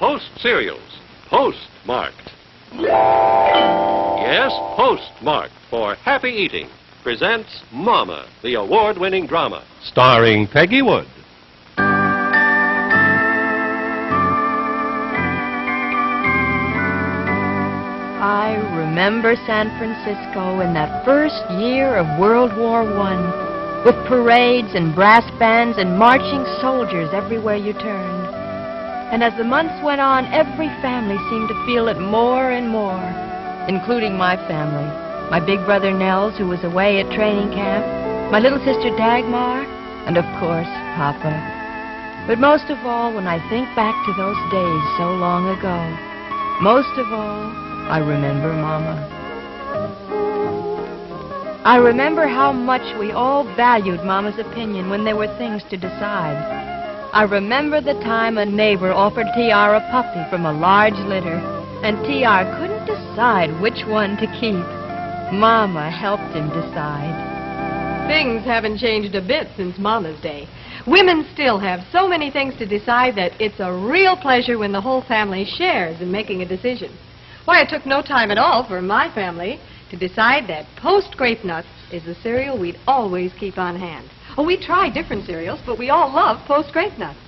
Post cereals, postmarked. Yes, postmarked for happy eating. Presents Mama, the award-winning drama, starring Peggy Wood. I remember San Francisco in that first year of World War I, with parades and brass bands and marching soldiers everywhere you turned. And as the months went on, every family seemed to feel it more and more, including my family. My big brother Nels, who was away at training camp, my little sister Dagmar, and of course, Papa. But most of all, when I think back to those days so long ago, most of all, I remember Mama. I remember how much we all valued Mama's opinion when there were things to decide. I remember the time a neighbor offered T.R. a puppy from a large litter, and T.R. couldn't decide which one to keep. Mama helped him decide. Things haven't changed a bit since Mama's day. Women still have so many things to decide that it's a real pleasure when the whole family shares in making a decision. Why, it took no time at all for my family to decide that Post Grape Nuts is the cereal we'd always keep on hand. Oh, we try different cereals, but we all love Post Grape Nuts.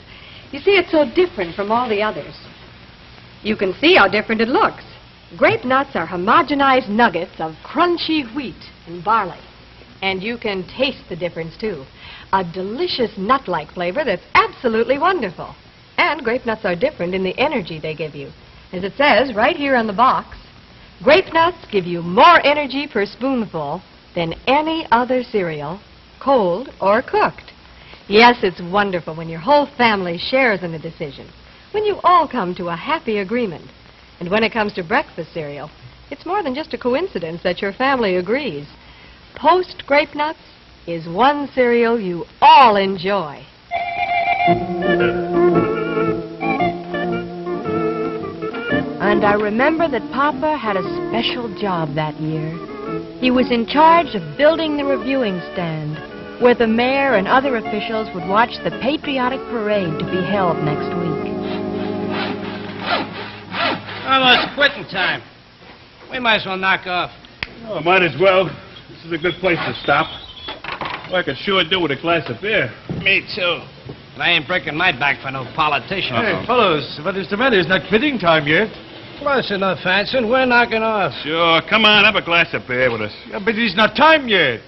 You see, it's so different from all the others. You can see how different it looks. Grape nuts are homogenized nuggets of crunchy wheat and barley. And you can taste the difference, too. A delicious nut-like flavor that's absolutely wonderful. And grape nuts are different in the energy they give you. As it says right here on the box, grape nuts give you more energy per spoonful than any other cereal, cold or cooked. Yes, it's wonderful when your whole family shares in a decision, when you all come to a happy agreement. And when it comes to breakfast cereal, it's more than just a coincidence that your family agrees. Post Grape Nuts is one cereal you all enjoy. And I remember that Papa had a special job that year. He was in charge of building the reviewing stand, where the mayor and other officials would watch the patriotic parade to be held next week. Almost quitting time. We might as well knock off. Oh, might as well. This is a good place to stop. Well, I could sure do with a glass of beer. Me too. But I ain't breaking my back for no politician. Hey, fellows, what is the matter? It's not quitting time yet. Close enough, Hanson. We're knocking off. Sure, come on, have a glass of beer with us. Yeah, but it's not time yet.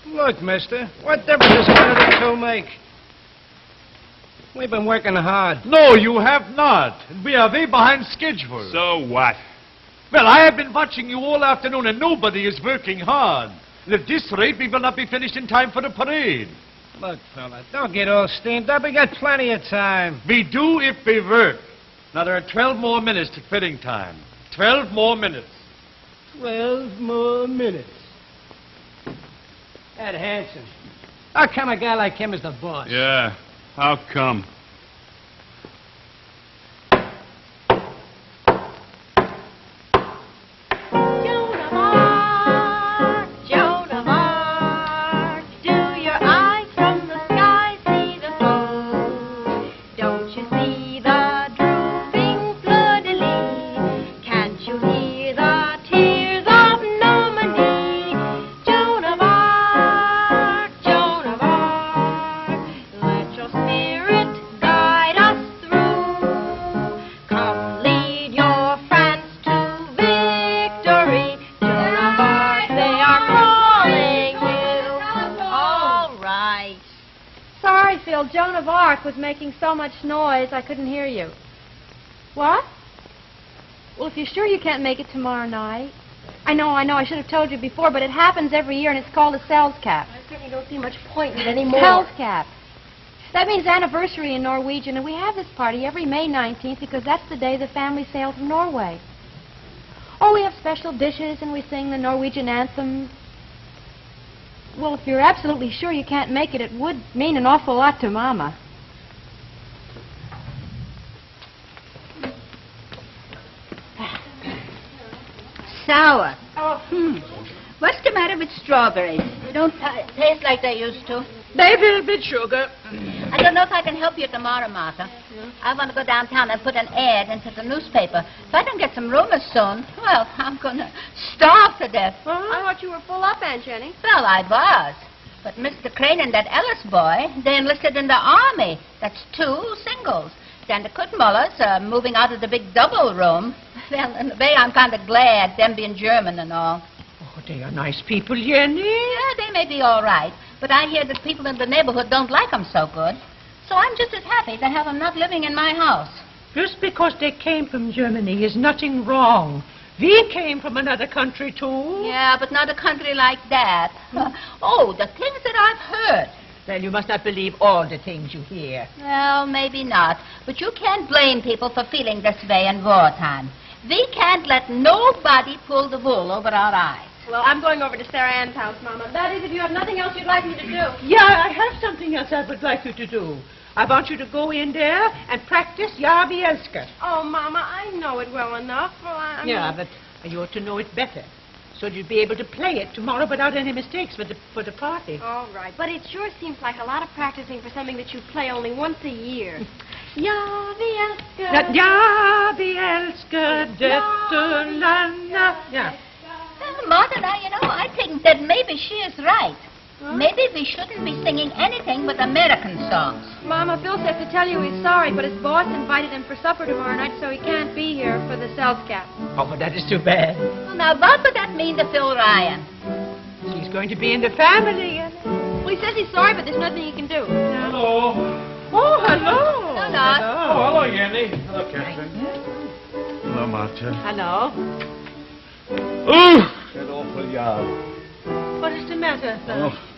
Look, mister, what difference does one of the two make? We've been working hard. No, you have not. We are way behind schedule. So what? Well, I have been watching you all afternoon, and nobody is working hard. And at this rate, we will not be finished in time for the parade. Look, fella, don't get all steamed up. We got plenty of time. We do if we work. Now, there are 12 more minutes to quitting time. 12 more minutes. 12 more minutes. That Hanson. How come a guy like him is the boss? Yeah, how come? Joan of Arc was making so much noise I couldn't hear you. What? Well, if you're sure you can't make it tomorrow night. I know, I should have told you before, but it happens every year and it's called a Selskap. I certainly don't see much point in it anymore. Selskap. That means anniversary in Norwegian, and we have this party every May 19th because that's the day the family sailed from Norway. Oh, we have special dishes and we sing the Norwegian anthem. Well, if you're absolutely sure you can't make it, it would mean an awful lot to Mama. Sour. Oh. What's the matter with strawberries? They don't taste like they used to. They've a bit sugar. I don't know if I can help you tomorrow, Martha. I want to go downtown and put an ad into the newspaper. If I don't get some roomers soon, well, I'm going to starve to death. I thought you were full up, Aunt Jenny. Well, I was. But Mr. Crane and that Ellis boy, they enlisted in the army. That's 2 singles. Then the Kutmullers are moving out of the big double room. Well, in a way, I'm kind of glad, them being German and all. Oh, they are nice people, Jenny. Yeah, they may be all right. But I hear that people in the neighborhood don't like 'em so good. So I'm just as happy to have 'em not living in my house. Just because they came from Germany is nothing wrong. We came from another country, too. Yeah, but not a country like that. Oh, the things that I've heard. Well, you must not believe all the things you hear. Well, maybe not. But you can't blame people for feeling this way in wartime. We can't let nobody pull the wool over our eyes. Well, I'm going over to Sarah Ann's house, Mama. That is, if you have nothing else you'd like me to do. Yeah, I have something else I would like you to do. I want you to go in there and practice Ja, wie elsker. Oh, Mama, I know it well enough. Well, I Yeah, mean... but you ought to know it better. So you'll be able to play it tomorrow without any mistakes for the party. All right, but it sure seems like a lot of practicing for something that you play only once a year. Ja, wie elsker. Ja, wie elsker, dette landa. Yeah. Martha, now, I think that maybe she is right. Maybe we shouldn't be singing anything but American songs. Mama, Phil says to tell you he's sorry, but his boss invited him for supper tomorrow night, so he can't be here for the Selfscap. Oh, that is too bad. Well, now, what would that mean to Phil Ryan? He's going to be in the family. Well, he says he's sorry, but there's nothing he can do. Hello. Oh, hello. Hello. Oh, hello, Jenny. Hello, Catherine. Hello, Martha. Hello. Ooh, that awful job. What is the matter, Phil? Oh.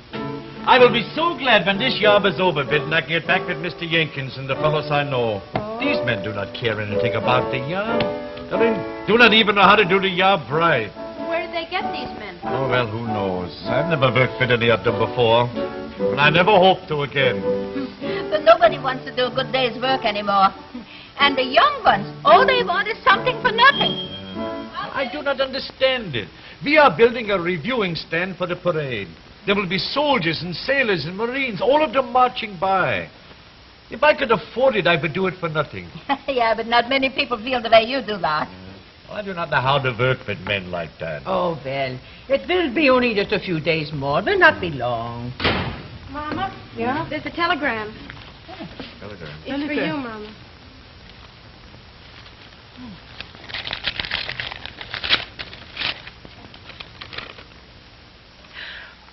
I will be so glad when this job is over, Bid, and I can get back with Mr. Jenkins and the fellows I know. These men do not care anything about the job. They do not even know how to do the job right. Where did they get these men? Oh, well, who knows? I've never worked with any of them before, but I never hope to again. But nobody wants to do a good day's work anymore. And the young ones, all they want is something for nothing. I do not understand it. We are building a reviewing stand for the parade. There will be soldiers and sailors and Marines, all of them marching by. If I could afford it, I would do it for nothing. Yeah, but not many people feel the way you do, Lot. I do not know how to work with men like that. Oh, well, it will be only just a few days more. It will not be long. Mama? Yeah? There's a telegram. Telegram. It's for you, Mama.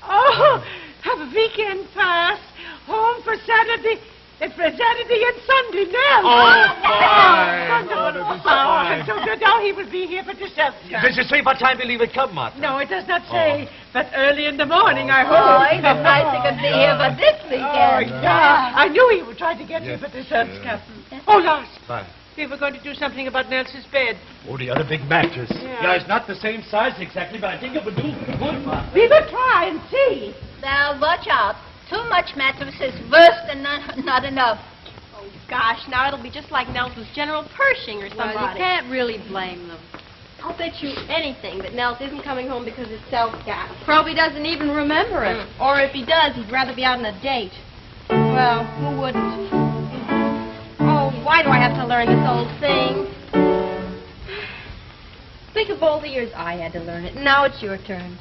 Oh, have a weekend pass. Home for Saturday. It's for Saturday and Sunday now. Oh, fine. Oh, Oh, that is fine. so now he will be here for the Selfscap. Does it say what time will he will come, Martha? No, it does not say. But early in the morning, I hope. Oh, it's nice he could be here for this Oh, weekend. yeah. I knew he would try to get here for the Selfscap. Oh, Lars, Fine. we were going to do something about Nelson's bed. Oh, the other big mattress. Yeah. It's not the same size exactly, but I think it would do good, Martha. We will try and see. Now, watch out. Too much mattress is worse than not enough. Oh, gosh, now it'll be just like Nelson's General Pershing or somebody. Well, you can't really blame them. I'll bet you anything that Nels isn't coming home because it's Selfscap. Probably doesn't even remember it. Or if he does, he'd rather be out on a date. Well, who wouldn't? Oh, why do I have to learn this old thing? Think of all the years I had to learn it. Now it's your turn.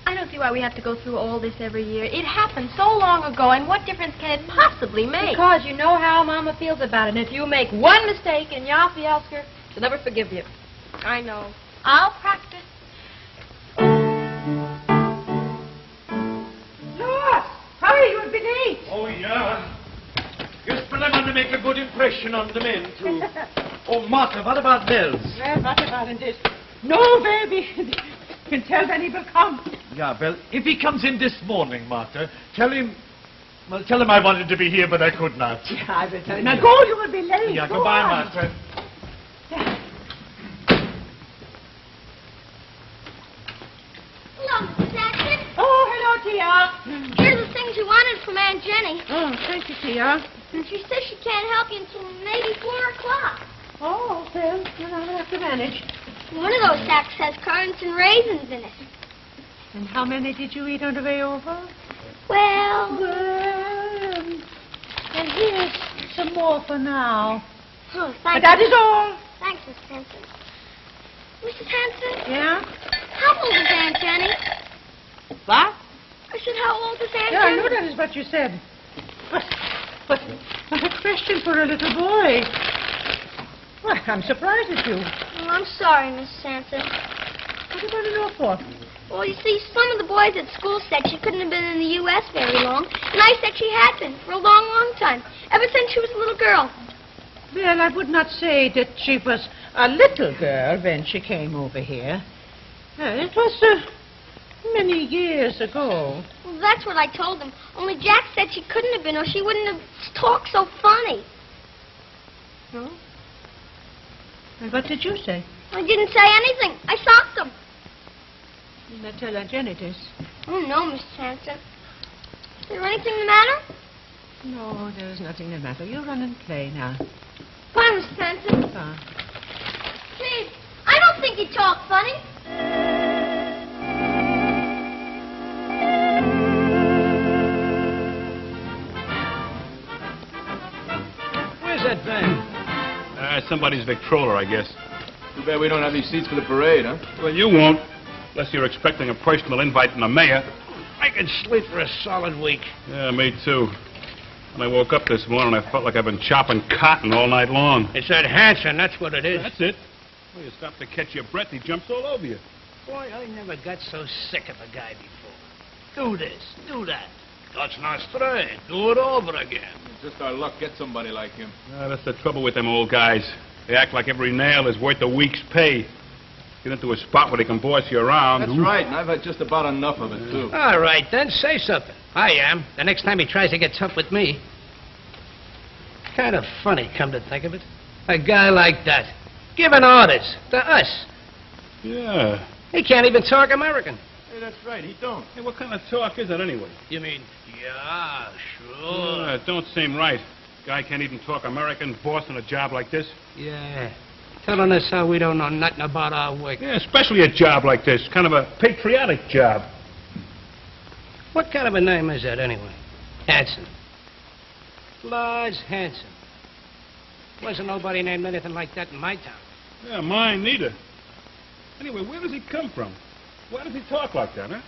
I don't see why we have to go through all this every year. It happened so long ago, and what difference can it possibly make? Because you know how Mama feels about it. And if you make one mistake in Ja, wie elsker, she'll never forgive you. I know. I'll practice. Lars, hurry, you'll be late. Oh, yeah. Yes, but I want to make a good impression on the men, too. Oh, Martha, what about Nels? Well, what about it? No, baby. You can tell when he will come. Yeah, well, if he comes in this morning, Martha, tell him I wanted to be here, but I could not. Yeah, I will tell him. Now go, you will be late. Yeah, Go goodbye, on. Martha. Hello, Mrs. Saxon. Oh, hello, Tia. Here's the things you wanted from Aunt Jenny. Oh, thank you, Tia. And she says she can't help you until maybe 4 o'clock. Oh, well, I'll have to manage. One of those sacks has currants and raisins in it. And how many did you eat on the way over? Well, And here's some more for now. Oh, But thanks. that is all. Thanks, Miss Hanson. Mrs. Hanson, Yeah? how old is Aunt Jenny? What? I said, how old is Aunt Yeah, I Jenny? know that is what you said. But what a question for a little boy. Well, I'm surprised at you. Oh, I'm sorry, Mrs. Hanson. What do you want to know for? Well, you see, some of the boys at school said she couldn't have been in the U.S. very long, and I said she had been for a long, long time, ever since she was a little girl. Well, I would not say that she was a little girl when she came over here. It was many years ago. Well, that's what I told them. Only Jack said she couldn't have been, or she wouldn't have talked so funny. No? And what did you say? I didn't say anything. I socked them. Did not tell Aunt Jenny this. Oh, no, Mrs. Hanson. Is there anything the matter? No, there's nothing the matter. You run and play now. Bye, Mrs. Hanson. Ah. Please, I don't think you talk funny. Where's that van? Somebody's Victrola, I guess. Too bad we don't have any seats for the parade, huh? Well, you won't, unless you're expecting a personal invite from the mayor. I could sleep for a solid week. Yeah, me too. When I woke up this morning, I felt like I've been chopping cotton all night long. It's that Hanson, that's what it is. That's it. Well, you stop to catch your breath, he jumps all over you. Boy, I never got so sick of a guy before. Do this, do that. That's not straight. Do it over again. It's just our luck get somebody like him. That's the trouble with them old guys. They act like every nail is worth a week's pay. Get into a spot where they can boss you around. That's right, and I've had just about enough of it, too. All right, then, say something. I am. The next time he tries to get tough with me. Kind of funny, come to think of it. A guy like that. Giving orders to us. Yeah. He can't even talk American. Hey, that's right, he don't. Hey, what kind of talk is that anyway? You mean, yeah, sure. It don't seem right. Guy can't even talk American, bossing a job like this. Yeah. Telling us how we don't know nothing about our work. Yeah, especially a job like this. Kind of a patriotic job. What kind of a name is that, anyway? Hanson. Lars Hanson. Wasn't nobody named anything like that in my town. Yeah, mine neither. Anyway, where does he come from? Why does he talk like that, huh?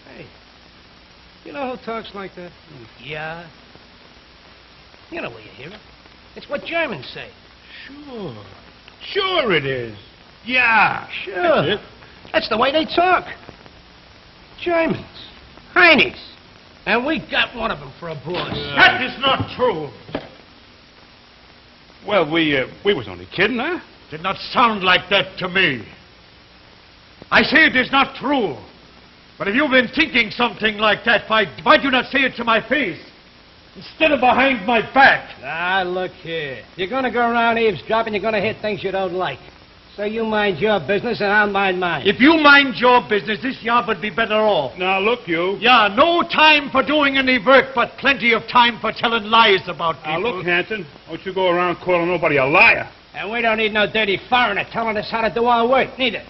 Hey, you know who talks like that? Yeah. You know where you hear it. It's what Germans say. Sure. Sure it is. Yeah. Sure. That's it. That's the way they talk. Germans. Heinies. And we got one of them for a boss. That is not true. Well, we was only kidding, huh? Did not sound like that to me. I say it is not true. But if you've been thinking something like that, why do you not say it to my face? Instead of behind my back. Ah, look here. You're going to go around eavesdropping, you're going to hear things you don't like. So you mind your business and I'll mind mine. If you mind your business, this job would be better off. Now, look, you. Yeah, no time for doing any work, but plenty of time for telling lies about people. Now, look, Hanson, don't you go around calling nobody a liar. And we don't need no dirty foreigner telling us how to do our work, neither.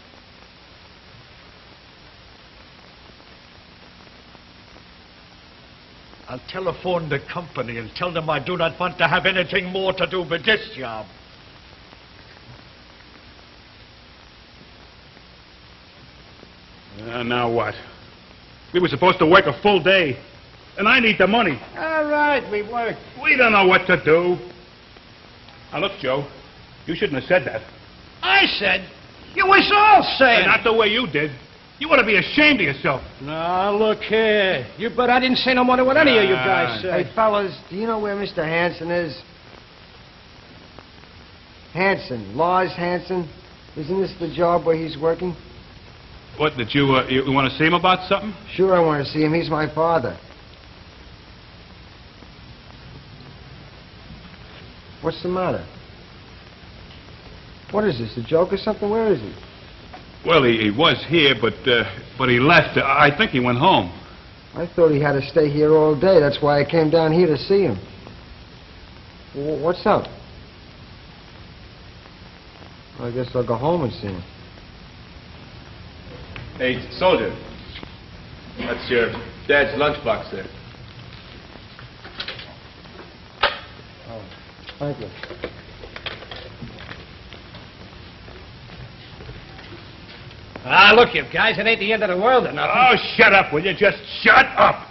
I'll telephone the company and tell them I do not want to have anything more to do with this job. Now what? We were supposed to work a full day, and I need the money. All right, we work. We don't know what to do. Now, look, Joe, you shouldn't have said that. I said, you was all saying. Not the way you did. You ought to be ashamed of yourself. Now, look here. You bet I didn't say no more than what any of you guys said. Hey, fellas, do you know where Mr. Hanson is? Hanson, Lars Hanson. Isn't this the job where he's working? What, did you want to see him about something? Sure, I want to see him. He's my father. What's the matter? What is this, a joke or something? Where is he? Well, he was here, but he left. I think he went home. I thought he had to stay here all day. That's why I came down here to see him. What's up? I guess I'll go home and see him. Hey, soldier. That's your dad's lunchbox there. Thank you. Ah, look, you guys, it ain't the end of the world or nothing. Oh, shut up, will you? Just shut up!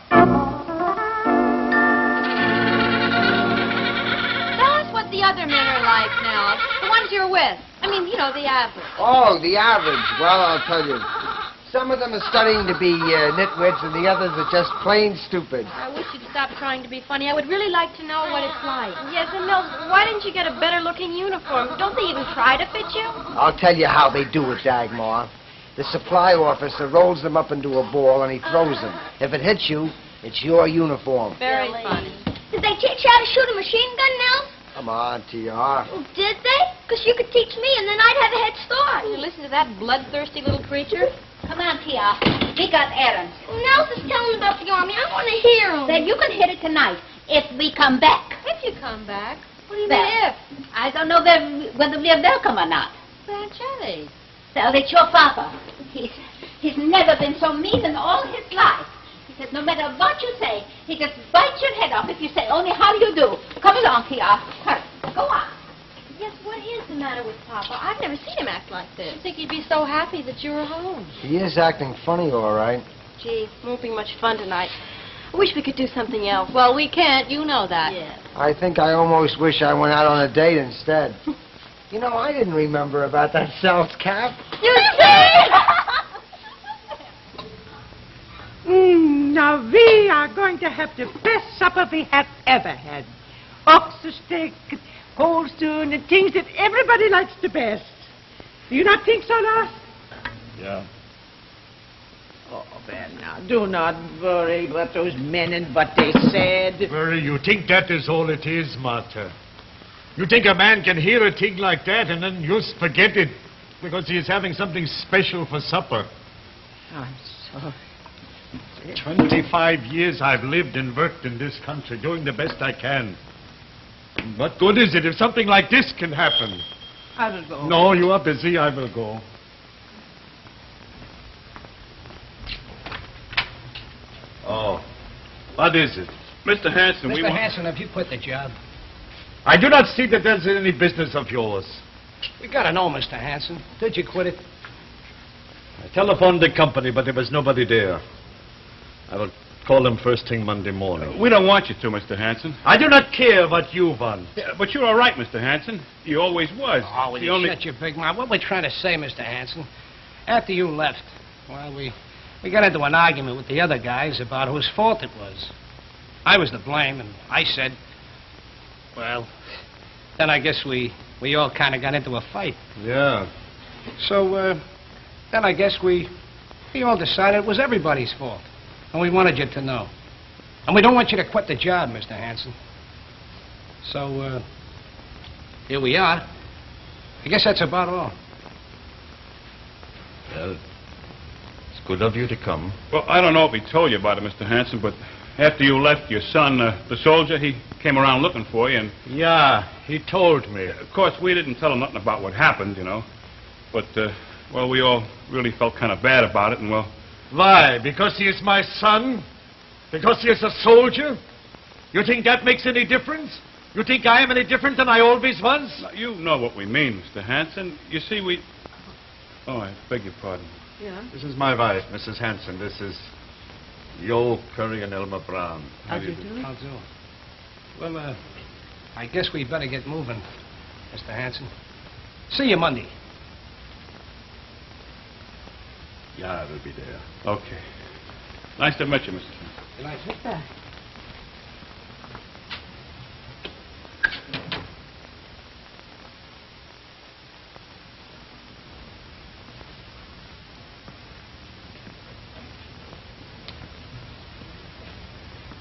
Tell us what the other men are like now. The ones you're with. I mean, you know, the average. Oh, the average. Well, I'll tell you. Some of them are studying to be nitwits, and the others are just plain stupid. I wish you'd stop trying to be funny. I would really like to know what it's like. Yes, and Mills, why didn't you get a better-looking uniform? Don't they even try to fit you? I'll tell you how they do it, Dagmar. The supply officer rolls them up into a ball, and he throws them. If it hits you, it's your uniform. Very funny. Did they teach you how to shoot a machine gun, Nels? Come on, T.R. Well, did they? Because you could teach me, and then I'd have a head start. You listen to that bloodthirsty little creature? Come on, Tia. We got errands. Nels is telling about the Army. I want to hear him. Then you can hit it tonight if we come back. If you come back. What do you Well, mean if? I don't know whether we're welcome or not. Aunt Jenny. Well, it's your father. He's never been so mean in all his life. He says no matter what you say, he just bites your head off if you say only how do you do. Come along, Tia. Hurry. Go on. Yes, what is the matter with Papa? I've never seen him act like this. I think he'd be so happy that you were home. He is acting funny, all right. Gee, won't be much fun tonight. I wish we could do something else. Well, we can't. You know that. Yeah. I think I almost wish I went out on a date instead. You know, I didn't remember about that Sal's cap. You see? Now we are going to have the best supper we have ever had. Oxer steak, cold stew, and things that everybody likes the best. Do you not think so, Lars? Yeah. Oh, Ben, now, do not worry about those men and what they said. Murray, you think that is all it is, Martha? You think a man can hear a thing like that and then just forget it because he is having something special for supper? I'm sorry. 25 years I've lived and worked in this country, doing the best I can. What good is it if something like this can happen? I will go. No, you are busy. I will go. Oh, what is it? Mr. Hanson, we Mr. want... Hanson, have you quit the job? I do not see that there's any business of yours. We gotta know, Mr. Hanson. Did you quit it? I telephoned the company, but there was nobody there. I will call them first thing Monday morning. We don't want you to, Mr. Hanson. I do not care what you want. Yeah, but you're all right, Mr. Hanson. You always was. Oh, will you shut your big mouth? What we're trying to say, Mr. Hanson, after you left, well, we got into an argument with the other guys about whose fault it was. I was to blame, and I said, well, then I guess we all kind of got into a fight. Yeah. So, then I guess we all decided it was everybody's fault. And we wanted you to know. And we don't want you to quit the job, Mr. Hanson. So, here we are. I guess that's about all. Well, it's good of you to come. Well, I don't know if he told you about it, Mr. Hanson, but after you left, your son, the soldier, he came around looking for you, and... Yeah, he told me. Of course, we didn't tell him nothing about what happened, you know. But, well, we all really felt kind of bad about it, and, well... Why? Because he is my son? Because he is a soldier? You think that makes any difference? You think I am any different than I always was? Now, you know what we mean, Mr. Hanson. You see, we... Oh, I beg your pardon. Yeah. This is my wife, Mrs. Hanson. This is Joe Curry and Elmer Brown. How do you do? I'll do. Well, I guess we better get moving, Mr. Hanson. See you Monday. Yeah, I will be there. Okay. Nice to meet you, Mr. Hanson. Good night, Victor.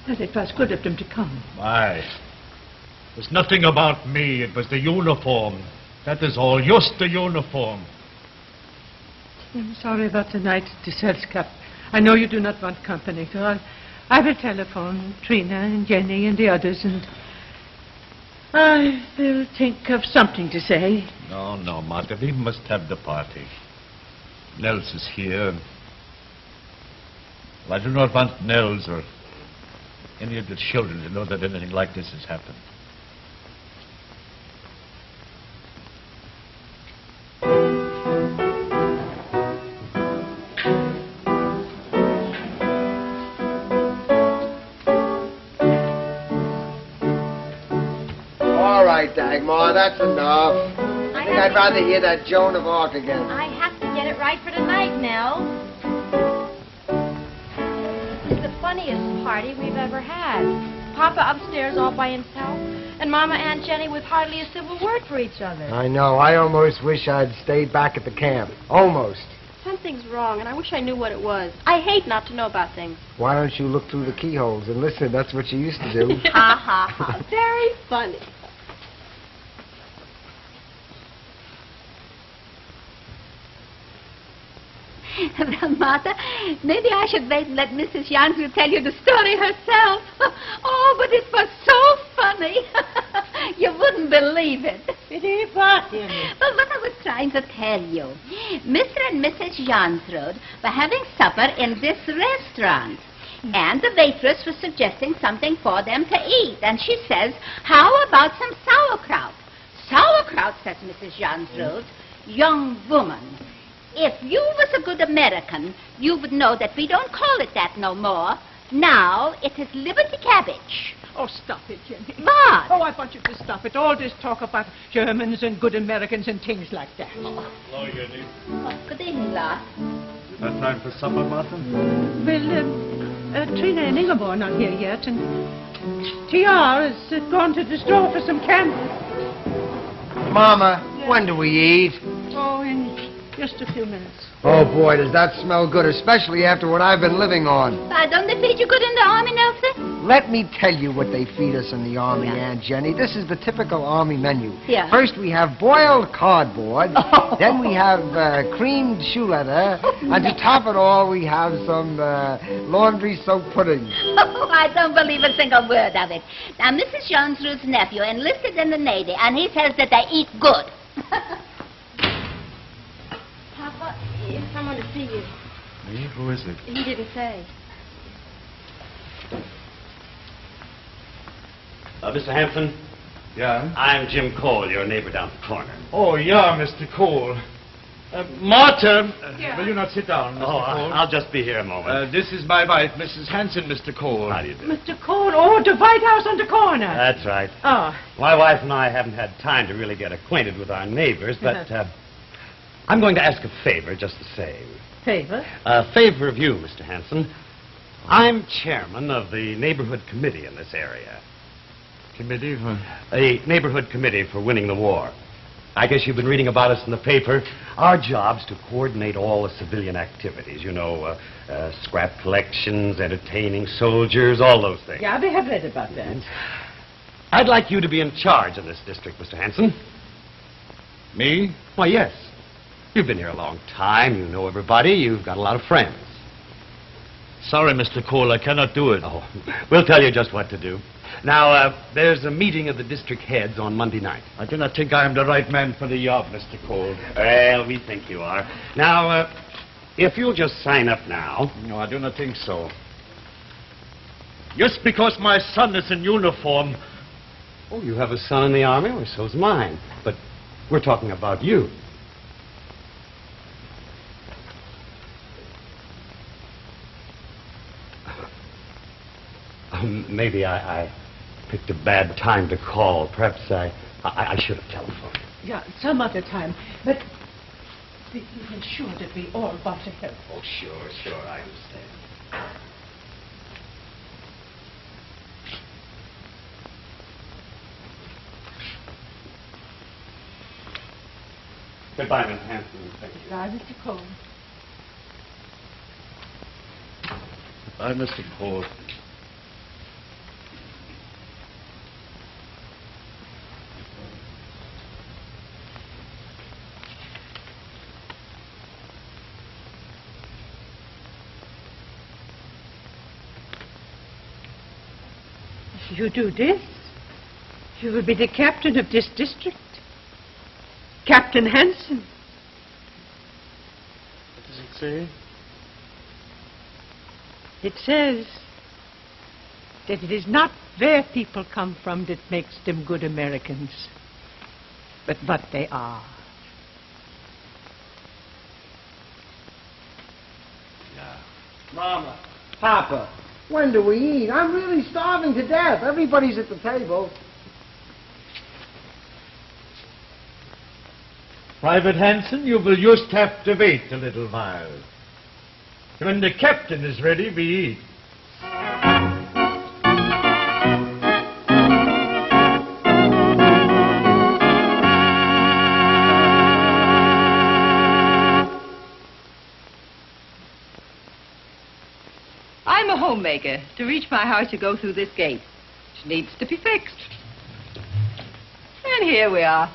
Well, it was good of them to come. Why? It was nothing about me. It was the uniform. That is all. Just the uniform. I'm sorry about tonight, the Selskap. I know you do not want company, so I will telephone Trina and Jenny and the others, and I will think of something to say. No, Martha. We must have the party. Nels is here. And I do not want Nels or any of the children to know that anything like this has happened. right, Dagmar. That's enough. I think I'd rather hear that Joan of Arc again. I have to get it right for tonight, Nell. It's the funniest party we've ever had. Papa upstairs all by himself, and Mama and Jenny with hardly a civil word for each other. I know. I almost wish I'd stayed back at the camp. Almost. Something's wrong, and I wish I knew what it was. I hate not to know about things. Why don't you look through the keyholes and listen? That's what you used to do. Ha ha ha. Very funny. Well, Martha, maybe I should wait and let Mrs. Jansrud tell you the story herself. Oh, but it was so funny. You wouldn't believe it. It is what, Jenny? Well, what I was trying to tell you. Mr. and Mrs. Jansrud were having supper in this restaurant. And the waitress was suggesting something for them to eat. And she says, how about some sauerkraut? Sauerkraut, says Mrs. Jansrud. Young woman, if you was a good American, you would know that we don't call it that no more. Now it is Liberty cabbage. Oh, stop it, Jenny. What? Oh, I want you to stop it. All this talk about Germans and good Americans and things like that. Hello, Jenny. Oh, good evening, Lars. That time for supper, Martha? Well, Trina and Ingeborg are not here yet, and T.R. has gone to the store for some candles. Mama, when do we eat? Oh, in just a few minutes. Oh, boy, does that smell good, especially after what I've been living on. Don't they feed you good in the army, Nelson? Let me tell you what they feed us in the Army, Aunt Jenny. This is the typical Army menu. Yeah. First, we have boiled cardboard. Then we have creamed shoe leather. And to top it all, we have some laundry soap pudding. Oh, I don't believe a single word of it. Now, Mrs. Jansrud's nephew enlisted in the Navy, and he says that they eat good. Papa, it's someone to see you. Me? Who is it? He didn't say. Mr. Hampton? Yeah? I'm Jim Cole, your neighbor down the corner. Oh, yeah, Mr. Cole. Martha, will you not sit down, Mr. Cole? I'll just be here a moment. This is my wife, Mrs. Hanson, Mr. Cole. How do you do? Mr. Cole, oh, the White House on the corner. That's right. Oh. My wife and I haven't had time to really get acquainted with our neighbors, but I'm going to ask a favor just the same. Favor? A favor of you, Mr. Hanson. I'm chairman of the neighborhood committee in this area. Committee for... A neighborhood committee for winning the war. I guess you've been reading about us in the paper. Our job's to coordinate all the civilian activities. You know, scrap collections, entertaining soldiers, all those things. Yeah, we have read about that. I'd like you to be in charge of this district, Mr. Hanson. Me? Why, yes. You've been here a long time. You know everybody. You've got a lot of friends. Sorry, Mr. Cole, I cannot do it. Oh, we'll tell you just what to do. Now, there's a meeting of the district heads on Monday night. I do not think I am the right man for the job, Mr. Cole. Well, we think you are. Now, if you'll just sign up now. No, I do not think so. Just because my son is in uniform. Oh, you have a son in the Army? Well, so's mine. But we're talking about you. Maybe I picked a bad time to call. Perhaps I should have telephoned. Yeah, some other time. But you can sure that we all want to help. Oh, sure, I understand. Goodbye, Miss Hanson. Thank you. Goodbye, Mr. Cole. Goodbye, Mr. Cole. If you do this, you will be the captain of this district. Captain Hanson. What does it say? It says that it is not where people come from that makes them good Americans, but what they are. Yeah. Mama, Papa, when do we eat? I'm really starving to death. Everybody's at the table. Private Hanson, you will just have to wait a little while. When the captain is ready, we eat. I'm a homemaker. To reach my house, you go through this gate, which needs to be fixed. And here we are.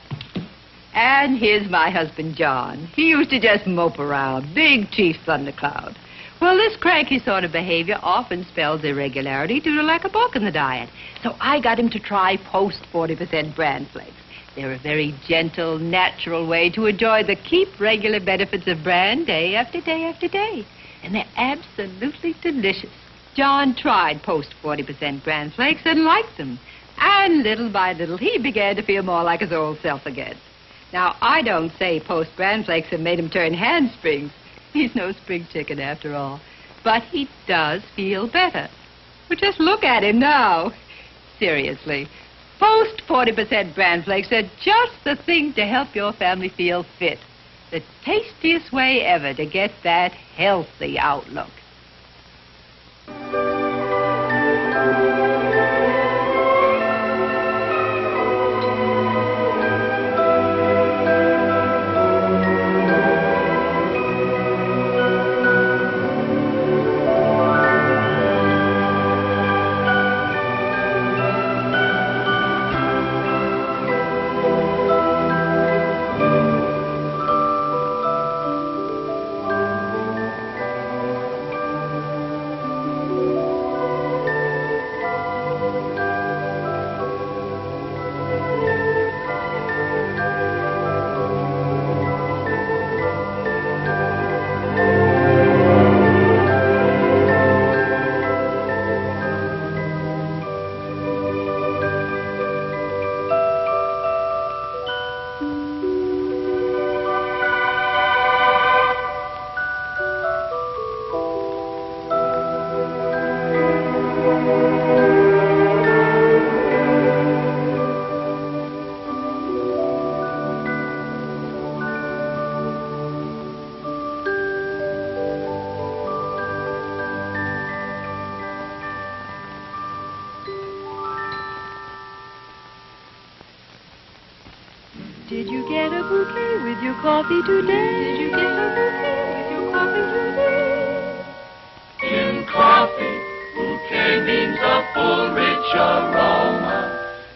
And here's my husband, John. He used to just mope around, big Chief Thundercloud. Well, this cranky sort of behavior often spells irregularity due to lack of bulk in the diet. So I got him to try Post 40% bran flakes. They're a very gentle, natural way to enjoy the keep regular benefits of bran day after day after day. And they're absolutely delicious. John tried Post 40% bran flakes and liked them. And little by little, he began to feel more like his old self again. Now, I don't say Post bran flakes have made him turn handsprings. He's no spring chicken after all. But he does feel better. Well, just look at him now. Seriously, Post 40% bran flakes are just the thing to help your family feel fit. The tastiest way ever to get that healthy outlook. Did you get a bouquet with your coffee today? Did you get a bouquet with your coffee today? In coffee, bouquet means a full, rich aroma,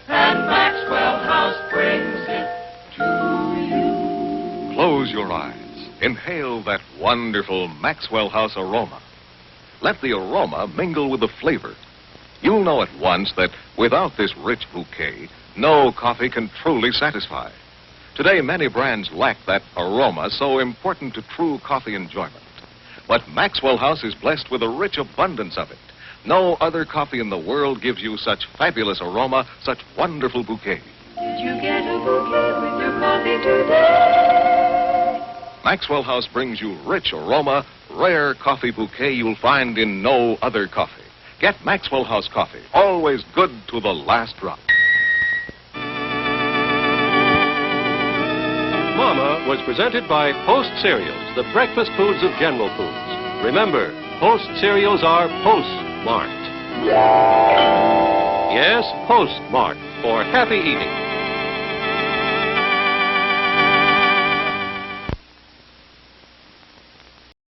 and Maxwell House brings it to you. Close your eyes. Inhale that wonderful Maxwell House aroma. Let the aroma mingle with the flavor. You'll know at once that without this rich bouquet, no coffee can truly satisfy. Today, many brands lack that aroma so important to true coffee enjoyment. But Maxwell House is blessed with a rich abundance of it. No other coffee in the world gives you such fabulous aroma, such wonderful bouquet. Did you get a bouquet with your coffee today? Maxwell House brings you rich aroma, rare coffee bouquet you'll find in no other coffee. Get Maxwell House coffee, always good to the last drop. Mama was presented by Post Cereals, the breakfast foods of General Foods. Remember, Post cereals are postmarked. Yes, postmarked for happy eating.